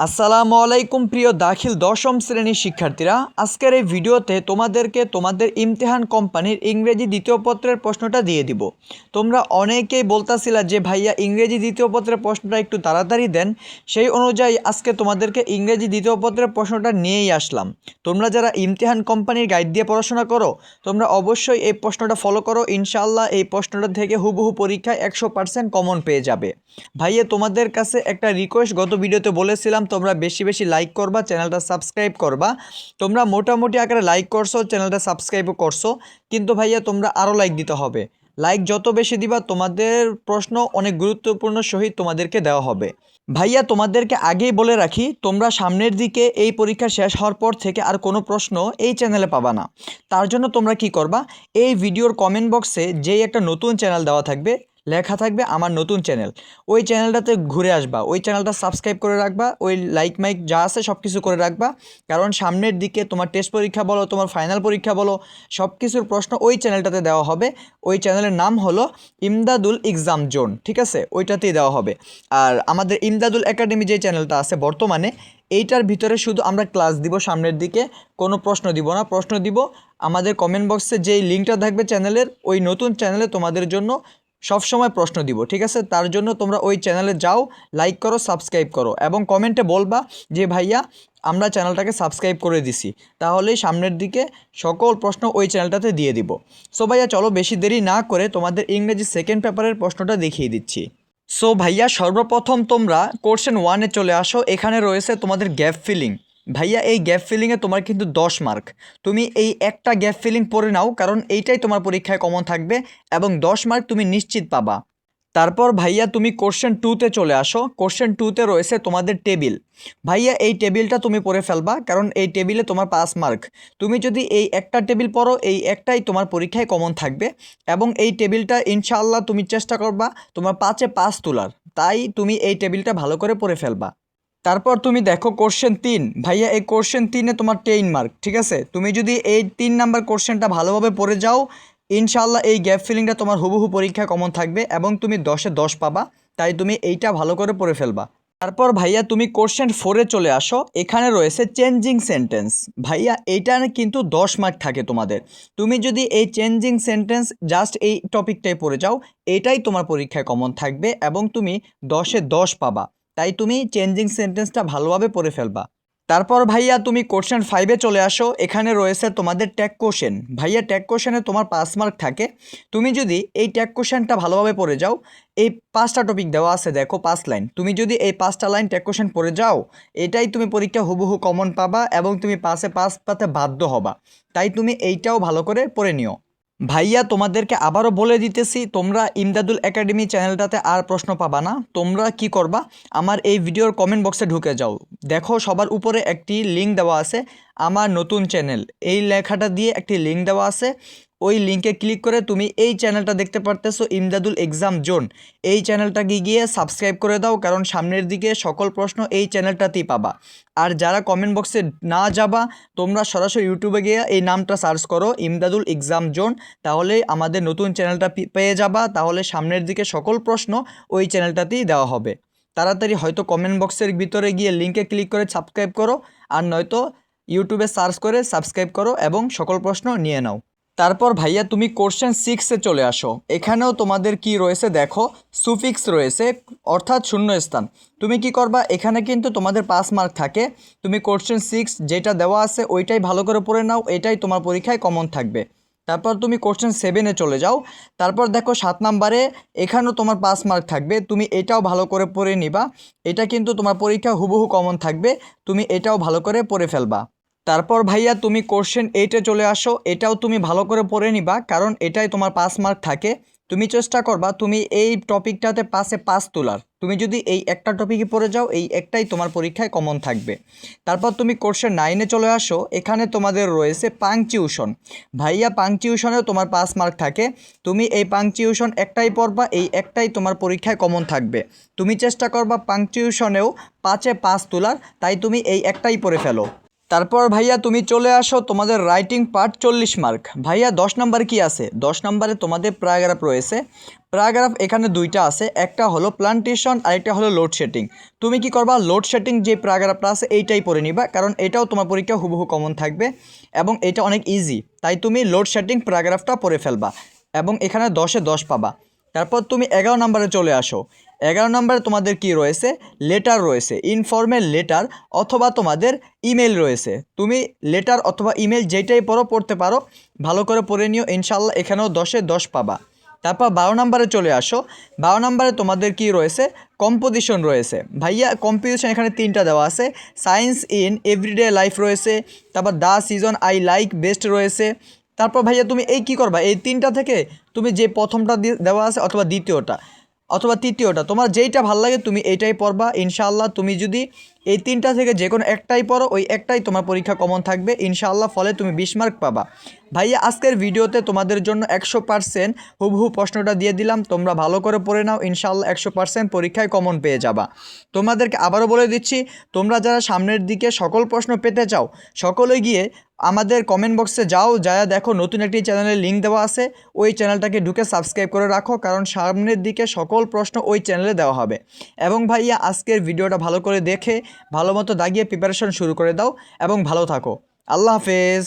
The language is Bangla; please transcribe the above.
আসসালামু আলাইকুম প্রিয় দাখিল দশম শ্রেণীর শিক্ষার্থীরা, আজকের এই ভিডিওতে তোমাদেরকে তোমাদের ইমতিহান কোম্পানির ইংরেজি দ্বিতীয় পত্রের প্রশ্নটা দিয়ে দিব। তোমরা অনেকেই বলতাছিলা যে ভাইয়া ইংরেজি দ্বিতীয় পত্রের প্রশ্নটা একটু তাড়াতাড়ি দেন, সেই অনুযায়ী আজকে তোমাদেরকে ইংরেজি দ্বিতীয় পত্রের প্রশ্নটা নিয়েই আসলাম। তোমরা যারা ইমতিহান কোম্পানির গাইড দিয়ে পড়াশোনা করো, তোমরা অবশ্যই এই প্রশ্নটা ফলো করো। ইনশাআল্লাহ এই প্রশ্নটা থেকে হুবহু পরীক্ষায় 100% কমন পেয়ে যাবে। ভাইয়া তোমাদের কাছে একটা রিকোয়েস্ট, গত ভিডিওতে বলেছিলাম তোমরা বেশি বেশি লাইক করবা, চ্যানেলটা সাবস্ক্রাইব করবা। তোমরা মোটামুটি আকারে লাইক করছো, চ্যানেলটা সাবস্ক্রাইবও করছো, কিন্তু ভাইয়া তোমরা আরও লাইক দিতে হবে। লাইক যত বেশি দিবা তোমাদের প্রশ্ন অনেক গুরুত্বপূর্ণ সহিত তোমাদেরকে দেওয়া হবে। ভাইয়া তোমাদেরকে আগেই বলে রাখি, তোমরা সামনের দিকে এই পরীক্ষা শেষ হওয়ার পর থেকে আর কোনো প্রশ্ন এই চ্যানেলে পাবা না। তার জন্য তোমরা কি করবা, এই ভিডিওর কমেন্ট বক্সে যেই একটা নতুন চ্যানেল দেওয়া থাকবে, লেখা থাকবে আমার নতুন চ্যানেল, ওই চ্যানেলটাতে ঘুরে আসবা, ওই চ্যানেলটা সাবস্ক্রাইব করে রাখবা, ওই লাইক মাইক যা আছে সব কিছু করে রাখবা। কারণ সামনের দিকে তোমার টেস্ট পরীক্ষা বলো, তোমার ফাইনাল পরীক্ষা বলো, সব কিছুর প্রশ্ন ওই চ্যানেলটাতে দেওয়া হবে। ওই চ্যানেলের নাম হলো ইমদাদুল এক্সাম জোন, ঠিক আছে? ওইটাতেই দেওয়া হবে। আর আমাদের ইমদাদুল একাডেমি যে চ্যানেলটা আছে বর্তমানে, এইটার ভিতরে শুধু আমরা ক্লাস দিব, সামনের দিকে কোনো প্রশ্ন দিব না। প্রশ্ন দিব আমাদের কমেন্ট বক্সে যেই লিঙ্কটা থাকবে চ্যানেলের, ওই নতুন চ্যানেলে তোমাদের জন্য সবসময় প্রশ্ন দিব, ঠিক আছে? তার জন্য তোমরা ওই চ্যানেলে যাও, লাইক করো, সাবস্ক্রাইব করো এবং কমেন্টে বলবা যে ভাইয়া আমরা চ্যানেলটাকে সাবস্ক্রাইব করে দিছি, তাহলেই সামনের দিকে সকল প্রশ্ন ওই চ্যানেলটাতে দিয়ে দিব। সো ভাইয়া চলো বেশি দেরি না করে তোমাদের ইংরেজি সেকেন্ড পেপারের প্রশ্নটা দেখিয়ে দিচ্ছি। সো ভাইয়া সর্বপ্রথম তোমরা কোশ্চেন 1-এ চলে আসো। এখানে রয়েছে তোমাদের গ্যাপ ফিলিং। ভাইয়া এই গ্যাপ ফিলিংয়ে তোমার কিন্তু 10 মার্ক। তুমি এই একটা গ্যাপ ফিলিং পড়ে নাও, কারণ এইটাই তোমার পরীক্ষায় কমন থাকবে এবং 10 মার্ক তুমি নিশ্চিত পাবা। তারপর ভাইয়া তুমি কোশ্চেন 2-তে চলে আসো। কোশ্চেন 2-তে রয়েছে তোমাদের টেবিল। ভাইয়া এই টেবিলটা তুমি পড়ে ফেলবা, কারণ এই টেবিলে তোমার 5 মার্ক। তুমি যদি এই একটা টেবিল পড়ো, এই একটাই তোমার পরীক্ষায় কমন থাকবে এবং এই টেবিলটা ইনশাআল্লাহ তুমি চেষ্টা করবা তোমার 5-এ 5 তোলার। তাই তুমি এই টেবিলটা ভালো করে পড়ে ফেলবা। তারপর তুমি দেখো কোশ্চেন 3। ভাইয়া এই কোশ্চেন 3-এ তোমার 10 মার্ক, ঠিক আছে? তুমি যদি এই 3 নাম্বার কোশ্চেনটা ভালোভাবে পড়ে যাও, ইনশাআল্লাহ এই গ্যাপ ফিলিংটা তোমার হুবহু পরীক্ষা কমন থাকবে এবং তুমি 10-এ 10 পাবা। তাই তুমি এইটা ভালো করে পড়ে ফেলবা। তারপর ভাইয়া তুমি কোশ্চেন 4-এ চলে আসো। এখানে রয়েছে চেঞ্জিং সেন্টেন্স। ভাইয়া এইটা কিন্তু 10 মার্ক থাকে তোমাদের। তুমি যদি এই চেঞ্জিং সেন্টেন্স জাস্ট এই টপিকটাই পড়ে যাও, এটাই তোমার পরীক্ষায় কমন থাকবে এবং তুমি 10-এ 10 পাবা। তাই তুমি চেঞ্জিং সেন্টেন্সটা ভালোভাবে পড়ে ফেলবা। তারপর ভাইয়া তুমি কোশ্চেন 5-এ চলে আসো। এখানে রয়েছে তোমাদের ট্যাগ কোশ্চেন। ভাইয়া ট্যাগ কোশ্চেনে তোমার 5 মার্ক থাকে। তুমি যদি এই ট্যাগ কোশ্চেনটা ভালোভাবে পড়ে যাও, এই 5টা টপিক দেওয়া আছে দেখো, 5 লাইন, তুমি যদি এই 5টা লাইন ট্যাগ কোশ্চেন পড়ে যাও, এটাই তুমি পরীক্ষা হুবহু কমন পাবা এবং তুমি 5-এ 5 পাতে বাধ্য হবা। তাই তুমি এইটাও ভালো করে পড়ে নিও। ভাইয়া তোমাদেরকে আবারও বলে দিতেছি, তোমরা ইমদাদুল একাডেমি চ্যানেলটাতে আর প্রশ্ন পাবা না। তোমরা কি করবা, আমার এই ভিডিওর কমেন্ট বক্সে ঢুকে যাও। দেখো সবার উপরে একটি লিঙ্ক দেওয়া আছে, আমার নতুন চ্যানেল, এই লেখাটা দিয়ে একটি লিঙ্ক দেওয়া আছে। ওই লিঙ্কে ক্লিক করে তুমি এই চ্যানেলটা দেখতে পারতেছো, ইমদাদুল এক্সাম জোন। এই চ্যানেলটাকে গিয়ে সাবস্ক্রাইব করে দাও, কারণ সামনের দিকে সকল প্রশ্ন এই চ্যানেলটাতেই পাবা। আর যারা কমেন্ট বক্সে না যাবা, তোমরা সরাসরি ইউটিউবে গিয়ে এই নামটা সার্চ করো, ইমদাদুল এক্সাম জোন, তাহলে আমাদের নতুন চ্যানেলটা পেয়ে যাবা। তাহলে সামনের দিকে সকল প্রশ্ন ওই চ্যানেলটাতেই দেওয়া হবে। তাড়াতাড়ি হয়তো কমেন্ট বক্সের ভিতরে গিয়ে লিঙ্কে ক্লিক করে সাবস্ক্রাইব করো, আর নয়তো ইউটিউবে সার্চ করে সাবস্ক্রাইব করো এবং সকল প্রশ্ন নিয়ে নাও। তারপর ভাইয়া তুমি কোশ্চেন 6-এ চলে আসো। এখানেও তোমাদের কি রয়েছে দেখো, সুফিক্স রয়েছে, অর্থাৎ শূন্যস্থান। তুমি কি করবা, এখানে কিন্তু তোমাদের 5 মার্ক থাকে। তুমি কোশ্চেন 6 যেটা দেওয়া আছে ওইটাই ভালো করে পড়ে নাও, এটাই তোমার পরীক্ষায় কমন থাকবে। তারপর তুমি কোশ্চেন 7-এ চলে যাও। তারপর দেখো 7 নাম্বারে, এখানেও তোমার 5 মার্ক থাকবে। তুমি এটাও ভালো করে পড়ে নিবা, এটা কিন্তু তোমার পরীক্ষা হুবহু কমন থাকবে। তুমি এটাও ভালো করে পড়ে ফেলবা। তারপর ভাইয়া তুমি কোশ্চেন 8-এ চলে আসো। এটাও তুমি ভালো করে পড়ে নিবা, কারণ এটাই তোমার 5 মার্ক থাকে। তুমি চেষ্টা করবা তুমি এই টপিকটাতে 5-এ 5 তোলার। তুমি যদি এই একটা টপিকে পড়ে যাও, এই একটাই তোমার পরীক্ষায় কমন থাকবে। তারপর তুমি কোশ্চেন 9-এ চলে আসো। এখানে তোমাদের রয়েছে পাংচুয়েশন। ভাইয়া পাংচুয়েশনেও তোমার 5 মার্ক থাকে। তুমি এই পাংচুয়েশন একটাই পড়বা, এই একটাই তোমার পরীক্ষায় কমন থাকবে। তুমি চেষ্টা করবা পাংচুয়েশনেও 5-এ 5 তোলার, তাই তুমি এই একটাই পড়ে ফেলো। তারপর ভাইয়া তুমি চলে আসো তোমাদের রাইটিং পার্ট 40 মার্ক। ভাইয়া 10 নাম্বার কি আছে? 10 নাম্বারে তোমাদের প্যারাগ্রাফ রয়েছে। প্যারাগ্রাফ এখানে দুইটা আছে, একটা হলো প্লান্টেশন আর একটা হলো লোডশেডিং। তুমি কি করবা, লোডশেডিং যে প্যারাগ্রাফটা আছে এইটাই পড়ে নিবা, কারণ এটাও তোমার পরীক্ষা হুবহু কমন থাকবে এবং এটা অনেক ইজি, তাই তুমি লোডশেডিং প্যারাগ্রাফটা পড়ে ফেলবা এবং এখানে 10-এ 10 পাবা। তারপর তুমি 11 নম্বরে চলে আসো। 11 নম্বরে তোমাদের কি রয়েছে, লেটার রয়েছে, ইনফর্মেল লেটার অথবা তোমাদের ইমেল রয়েছে। তুমি লেটার অথবা ইমেল যেটাই পড়তে পারো, ভালো করে পড়ে নিও, ইনশাল্লাহ এখানেও 10-এ 10 পাবা। তারপর 12 নম্বরে চলে আসো। 12 নম্বরে তোমাদের কি রয়েছে, কম্পোজিশন রয়েছে। ভাইয়া কম্পোজিশন এখানে 3টা দেওয়া আছে, সায়েন্স ইন এভরিডে লাইফ রয়েছে, তারপর the season I like best রয়েছে। তারপর ভাইয়া তুমি এই কী করবা, এই 3টা থেকে তুমি যে প্রথমটা দেওয়া আছে অথবা দ্বিতীয়টা অথবা তৃতীয়টা, তোমার যেইটা ভাল লাগে তুমি এইটাই পড়বা। ইনশাআল্লাহ তুমি যদি এই 3টা থেকে যে কোনো একটাই পড়ো, ওই একটাই তোমার পরীক্ষা কমন থাকবে ইনশাআল্লাহ, ফলে তুমি 20 মার্ক পাবা। ভাইয়া আজকের ভিডিওতে তোমাদের জন্য 100% হুবহু প্রশ্নটা দিয়ে দিলাম, তোমরা ভালো করে পড়ে নাও, ইনশাআল্লাহ 100% পরীক্ষায় কমন পেয়ে যাবা। তোমাদেরকে আবারও বলে দিচ্ছি, তোমরা যারা সামনের দিকে সকল প্রশ্ন পেতে চাও, সকলে গিয়ে আমাদের কমেন্ট বক্সে যাও, যায়া দেখো নতুন একটি চ্যানেলের লিঙ্ক দেওয়া আছে, ওই চ্যানেলটাকে ঢুকে সাবস্ক্রাইব করে রাখো, কারণ সামনের দিকে সকল প্রশ্ন ওই চ্যানেলে দেওয়া হবে। এবং ভাইয়া আজকের ভিডিওটা ভালো করে দেখে ভালো মতো দাগিয়ে প্রিপারেশন শুরু করে দাও এবং ভালো থাকো। আল্লাহ হাফেজ।